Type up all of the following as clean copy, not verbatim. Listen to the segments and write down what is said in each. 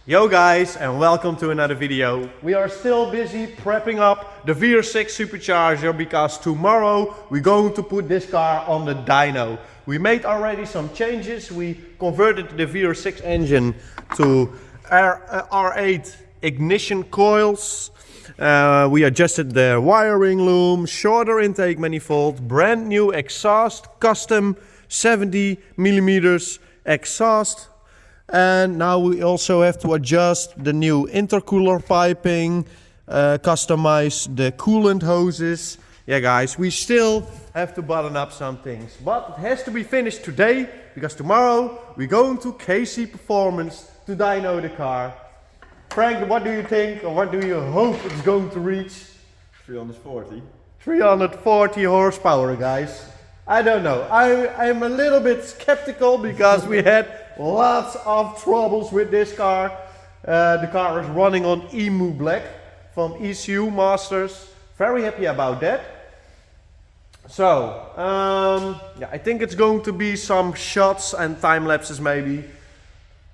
Yo guys, and welcome to another video. We are still busy prepping up the VR6 Supercharger because tomorrow we're going to put this car on the dyno. We made already some changes. We converted the VR6 engine to R8 ignition coils. We adjusted the wiring loom, shorter intake manifold, brand new exhaust, custom 70mm exhaust. And now we also have to adjust the new intercooler piping, customize the coolant hoses. Yeah guys, we still have to button up some things, but it has to be finished today because tomorrow we're going to KC Performance to dyno the car. Frank, what do you think, or what do you hope it's going to reach? 340. 340 horsepower, guys. I don't know. I'm a little bit skeptical because we had lots of troubles with this car. The car is running on EMU Black from ECU Masters. Very happy about that. So, yeah, I think it's going to be some shots and time lapses maybe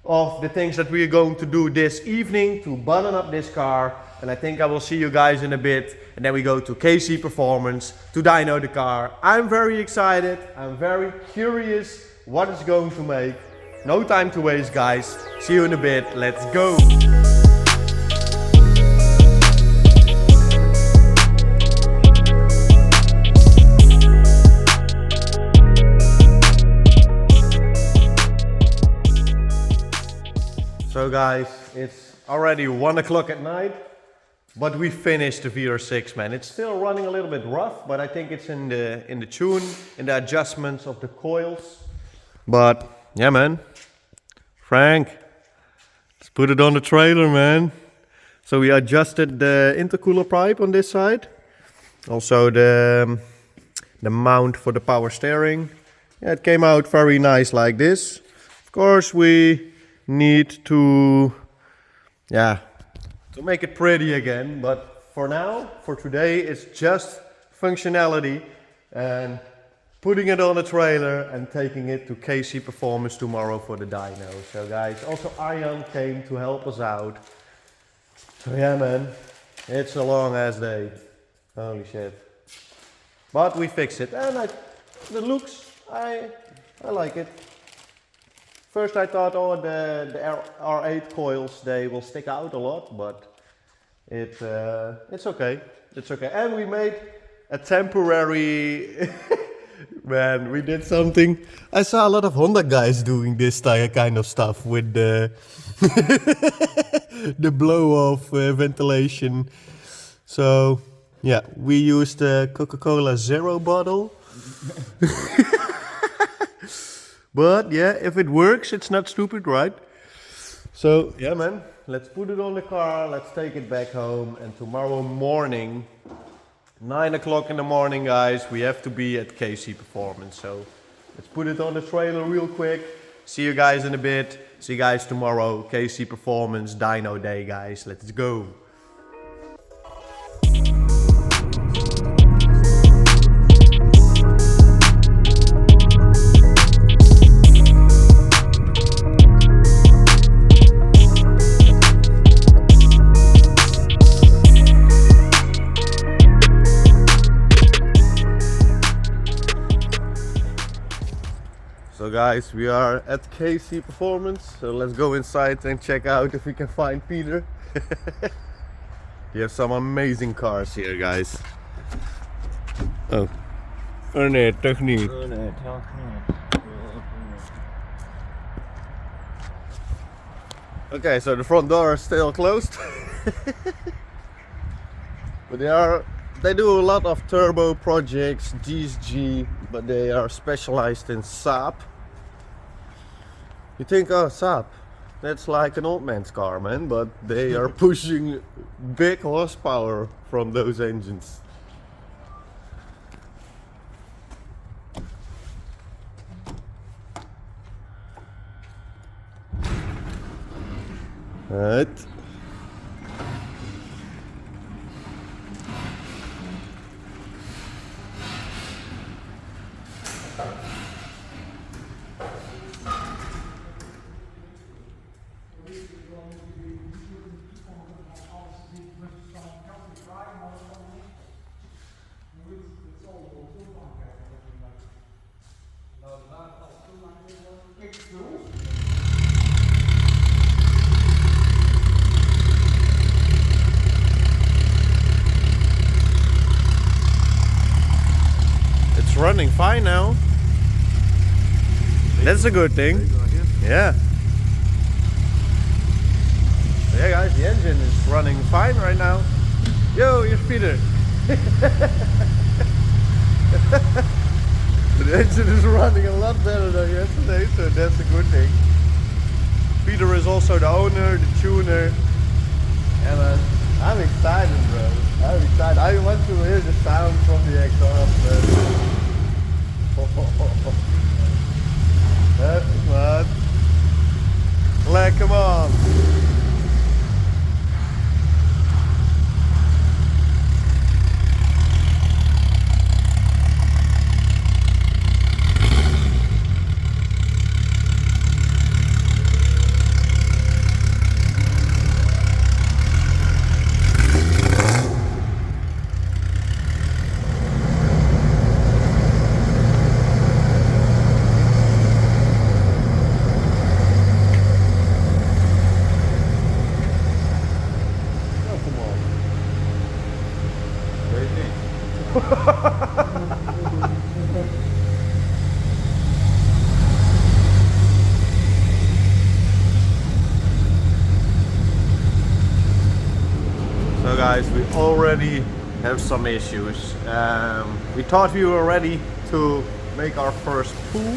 of the things that we are going to do this evening to button up this car. And I think I will see you guys in a bit. And then we go to KC Performance to dyno the car. I'm very excited. I'm very curious what it's going to make. No time to waste, guys. See you in a bit. Let's go. So guys, it's already 1 o'clock at night, but we finished the VR6, man. It's still running a little bit rough, but I think it's in the tune, in the adjustments of the coils. But yeah, man. Frank, let's put it on the trailer, man. So we adjusted the intercooler pipe on this side. Also the mount for the power steering. Yeah, it came out very nice like this. Of course, we need to make it pretty again, but for now, for today, it's just functionality and putting it on a trailer and taking it to KC Performance tomorrow for the dyno. So guys, also Arjan came to help us out. So yeah, man, it's a long ass day. Holy shit. But we fixed it, and the looks, I like it. First I thought, oh, the R8 coils, they will stick out a lot, but it's okay. It's okay. And we made a temporary... Man, we did something. I saw a lot of Honda guys doing this kind of stuff with the, the blow-off ventilation. So, yeah, we used a Coca-Cola Zero bottle. But yeah, if it works, it's not stupid, right? So yeah, man, let's put it on the car, let's take it back home, and tomorrow morning, 9 o'clock in the morning, guys, we have to be at KC Performance. So let's put it on the trailer real quick. See you guys in a bit. See you guys tomorrow, KC Performance dyno day, guys. Let's go. So guys, we are at KC Performance, so let's go inside and check out if we can find Peter. You have some amazing cars here, guys. Oh. Oh nee, toch niet. Oh nee, toch niet. Okay, so the front door is still closed. But they do a lot of turbo projects, GSG, but they are specialized in Saab. You think, oh, Saab, that's like an old man's car, man, but they are pushing big horsepower from those engines. Right. running fine now. That's a good thing. Yeah. So yeah guys, the engine is running fine right now. Yo, here's Peter. The engine is running a lot better than yesterday, so that's a good thing. Peter is also the owner, the tuner. Yeah man, I'm excited bro. I'm excited. I want to hear the sound from the exhaust. That's smart. Come on. So guys, we already have some issues. We thought we were ready to make our first pull,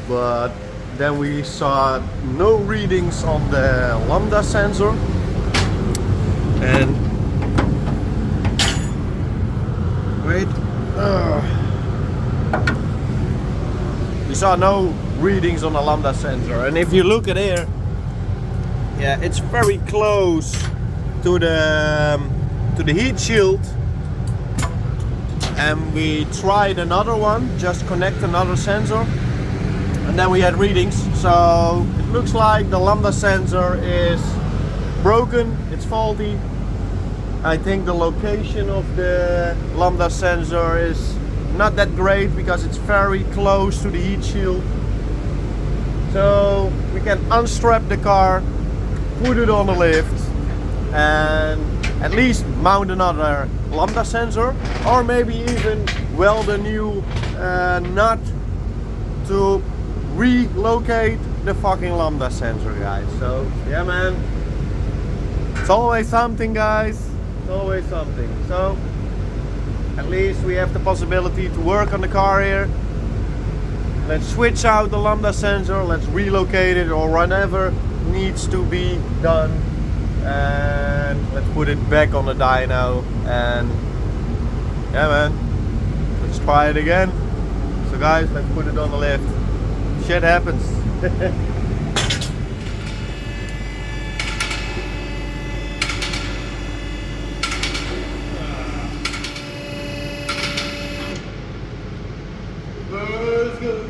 but then we saw no readings on the lambda sensor, and wait, we saw no readings on the lambda sensor, and if you look at here, yeah, it's very close to the heat shield. And we tried another one, just connect another sensor, and then we had readings. So it looks like the lambda sensor is broken, it's faulty. I think the location of the lambda sensor is not that great because it's very close to the heat shield. So we can unstrap the car, put it on the lift, and at least mount another lambda sensor, or maybe even weld a new nut to relocate the fucking lambda sensor, guys. So yeah man, it's always something guys, it's always something. So at least we have the possibility to work on the car here. Let's switch out the lambda sensor, let's relocate it or whatever needs to be done, and let's put it back on the dyno. And yeah man, let's try it again. So guys, let's put it on the lift. Shit happens. Let's go.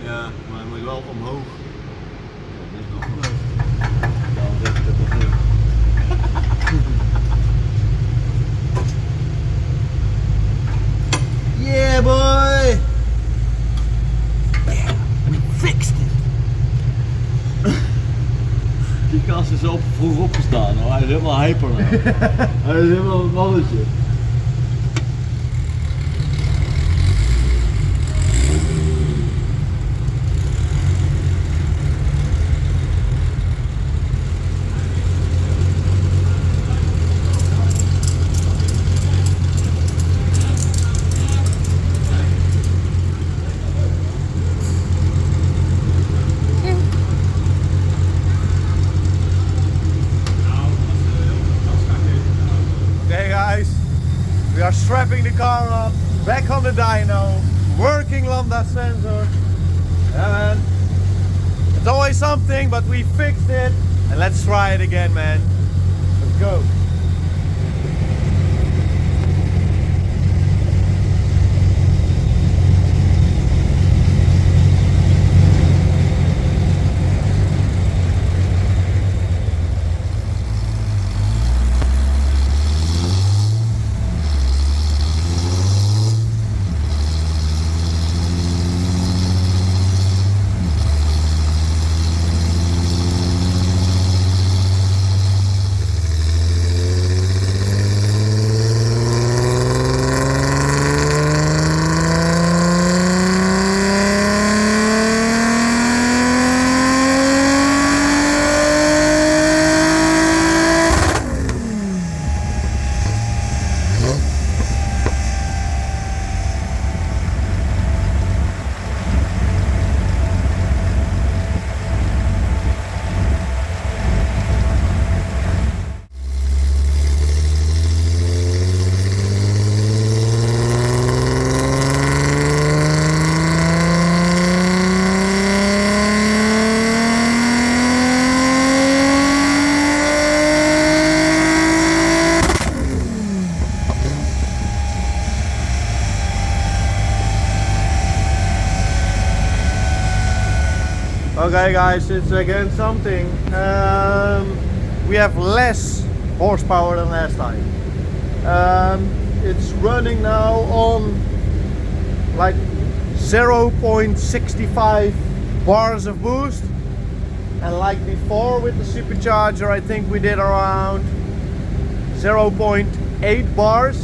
Ja, maar hij moet wel omhoog. Ja, dit is nog omhoog. Dan zet ik het nog in. Yeah boy! Yeah, we fixed it! Die kast is op vroeg opgestaan hoor, hij is helemaal hyper nou. Hij is helemaal een mannetje. We are strapping the car up, back on the dyno, working lambda sensor. Yeah man, it's always something, but we fixed it, and let's try it again man. Let's go. Okay guys, it's again something. We have less horsepower than last time. It's running now on like 0.65 bars of boost. And like before with the supercharger, I think we did around 0.8 bars.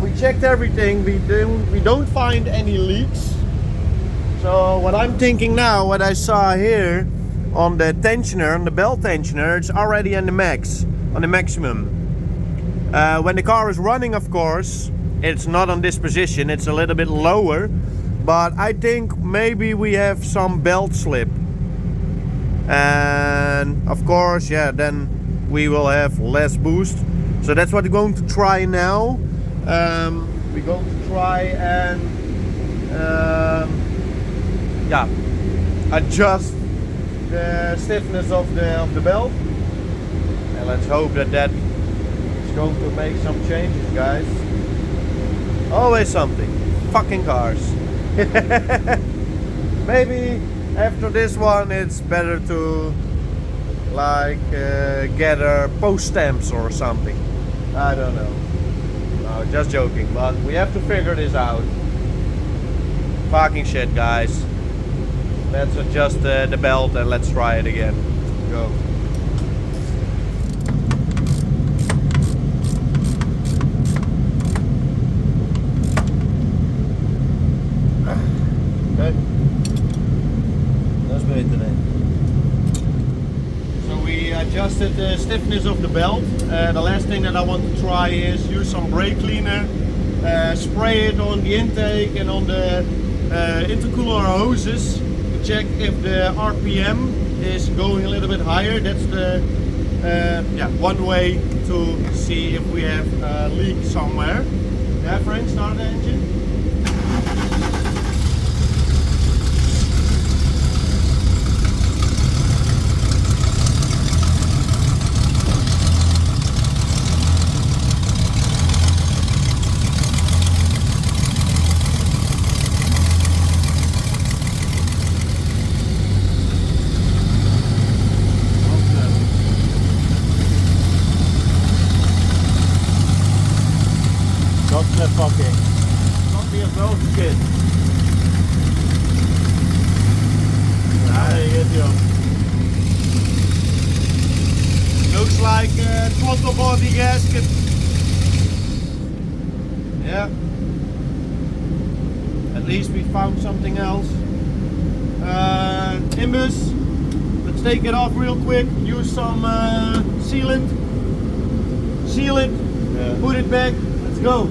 We checked everything, we don't find any leaks. So what I'm thinking now, what I saw here on the tensioner, on the belt tensioner, it's already on the max, on the maximum. When the car is running, of course, it's not on this position, it's a little bit lower. But I think maybe we have some belt slip. And of course, yeah, then we will have less boost. So that's what we're going to try now. We're going to try and yeah, adjust the stiffness of the belt. And let's hope that that is going to make some changes, guys. Always something. Fucking cars. Maybe after this one it's better to like get a post stamps or something. I don't know. No, just joking, but we have to figure this out. Fucking shit, guys. Let's adjust the belt and let's try it again. Go. Okay. That's beter then. So we adjusted the stiffness of the belt. The last thing that I want to try is use some brake cleaner, spray it on the intake and on the intercooler hoses to check if the RPM is going a little bit higher. That's the yeah, one way to see if we have a leak somewhere. Yeah, Frank, start the engine. Fucking not be a broken kid. There you go. Looks like a throttle body gasket. Yeah. At least we found something else. Imbus. Let's take it off real quick. Use some sealant. Seal it. Yeah. Put it back. Let's go.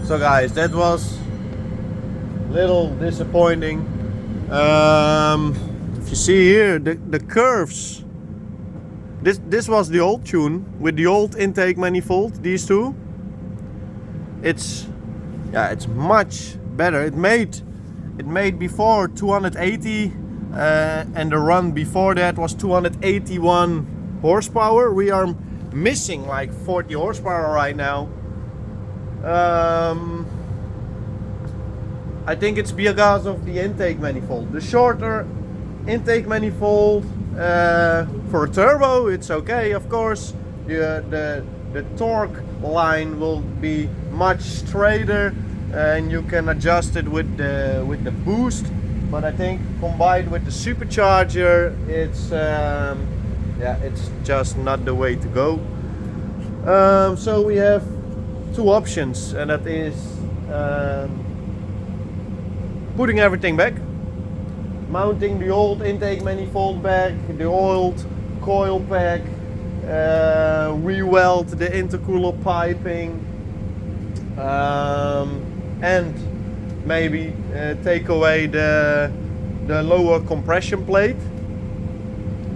So guys, that was a little disappointing. If you see here, the curves. This was the old tune with the old intake manifold. These two. It's much better. It made before 280, and the run before that was 281 horsepower. We are missing like 40 horsepower right now. I think it's because of the intake manifold. The shorter intake manifold. For a turbo, it's okay, of course. The torque line will be much straighter, and you can adjust it with the boost. But I think combined with the supercharger, it's yeah, it's just not the way to go. So we have two options, and that is putting everything back, mounting the old intake manifold back, the old coil pack, re-weld the intercooler piping, and maybe take away the lower compression plate,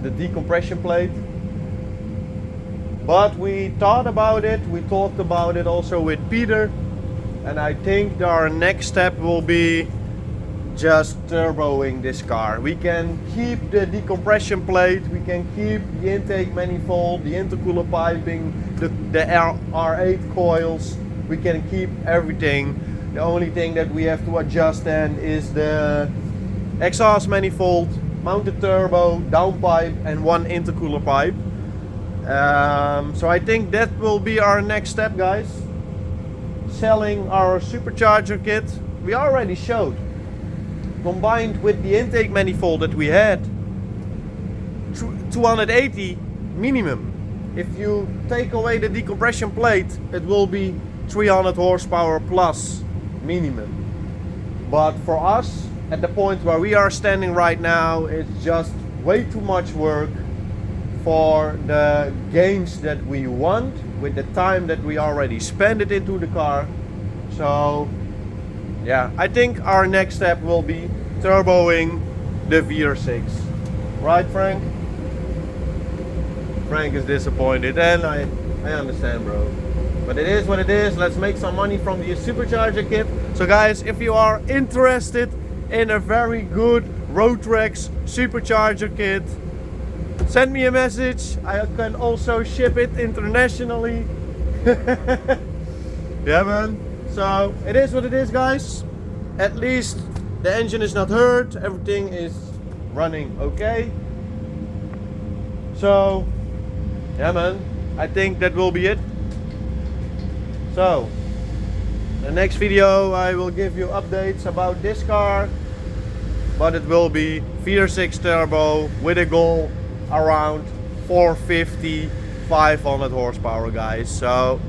the decompression plate. But we thought about it, we talked about it also with Peter, and I think our next step will be just turboing this car. We can keep the decompression plate, we can keep the intake manifold, the intercooler piping, the R8 coils, we can keep everything. The only thing that we have to adjust then is the exhaust manifold, mounted turbo, downpipe, and one intercooler pipe. So I think that will be our next step, guys. Selling our supercharger kit. We already showed, combined with the intake manifold that we had, 280 minimum. If you take away the decompression plate, it will be 300 horsepower plus minimum. But for us, at the point where we are standing right now, it's just way too much work for the gains that we want with the time that we already spent it into the car. So yeah, I think our next step will be turboing the VR6. Right, Frank? Frank is disappointed, and I understand, bro. But it is what it is. Let's make some money from the supercharger kit. So guys, if you are interested in a very good Rotrex supercharger kit, send me a message. I can also ship it internationally. Yeah, man. So it is what it is, guys. At least the engine is not hurt. Everything is running okay. So yeah, man, I think that will be it. So the next video I will give you updates about this car, but it will be VR6 turbo with a goal around 450, 500 horsepower, guys. So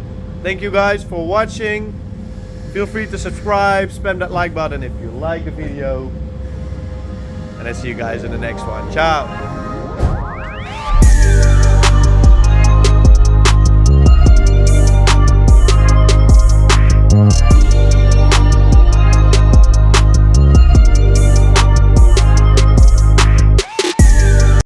thank you guys for watching. Feel free to subscribe, spam that like button if you like the video, and I see you guys in the next one. Ciao.